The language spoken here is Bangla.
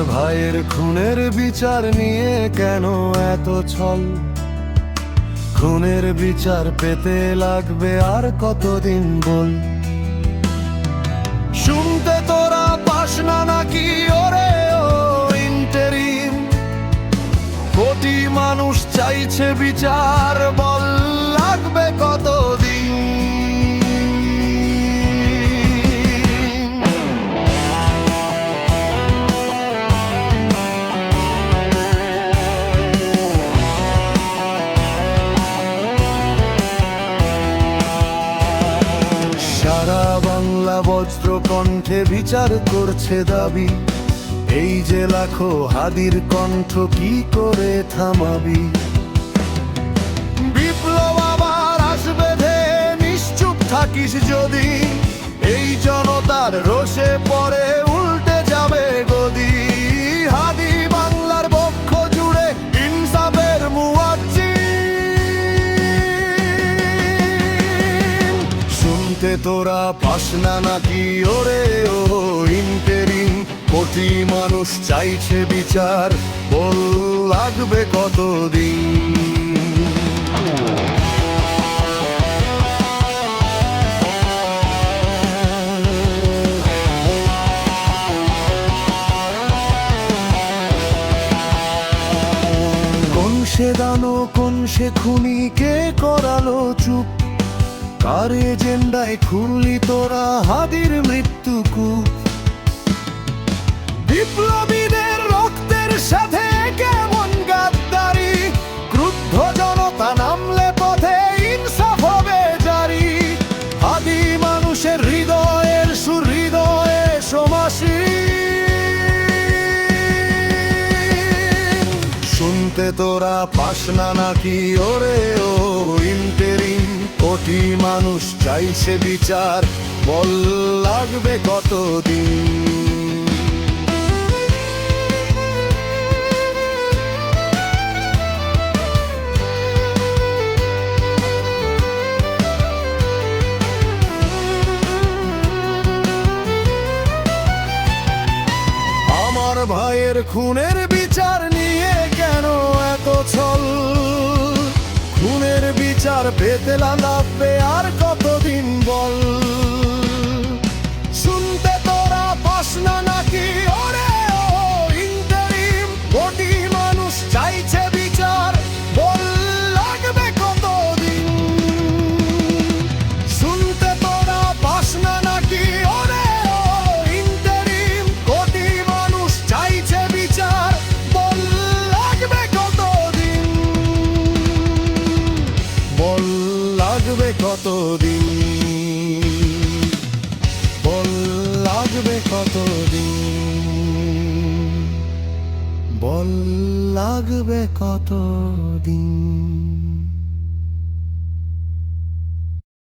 ভাইয়ের খুনের বিচার নিয়ে কেন এত ছল? খুনের বিচার পেতে লাগবে আর কতদিন বল? শুনতে তোরা পাস না নাকি ওরে ও ইন্টেরিম? কোটি মানুষ চাইছে বিচার, বল লাগবে কতদিন? সারা বাংলা বজ্র কণ্ঠে বিচার করছে দাবি, এই যে লাখো হাদির কণ্ঠ কি করে থামাবি? বিপ্লব আবার আসবে ধে, নিশ্চুপ থাকিস যদি, এই জনতার রোষে পরে উল্টে যাবে গদি। হাদি বাংলার বক্ষ জুড়ে ইনসাফের মুয়াজ্জিন। শুনতে তোরা পাস না নাকি ওরে ও ইন্টেরিম? কোটি মানুষ চাইছে বিচার, বল লাগবে কতদিন? কোন সে দানো কোন সে খুনি, কে করালো চুপ? কার এজেন্ডায় খুললি তোরা হাদির মৃত্যু কূপ? বিপ্লবীদের রক্তের সাথে কেমন গাদ্দারি? ক্রুদ্ধ জনতা নামলে পথে ইনসাফ হবে জারি। হাদি মানুষের হৃদয়ের সুহৃদয়ে সমাসী। শুনতে তোরা পাস না নাকি ওরে ও ইন্টেরিম? কোটি মানুষ চাইছে বিচার, বল লাগবে কতদিন? আমার ভাইয়ের খুনের বিচার নিয়ে কেন এত ছল? খুনের বিচার পেতে লাগবে আর কতদিন বল? শুনতে তোরা পাস না নাকি ওরে ও ইন্টারিম? কোটি মানুষ চাইছে বিচার, বল লাগবে কতদিন? শুনতে তোরা পাস না নাকি ওরে ও ইন্টারিম? কোটি মানুষ চাইছে বিচার, বল লাগবে কতদিন? বল লাগবে কতদিন? বল লাগবে কতদিন? বল লাগবে কতদিন?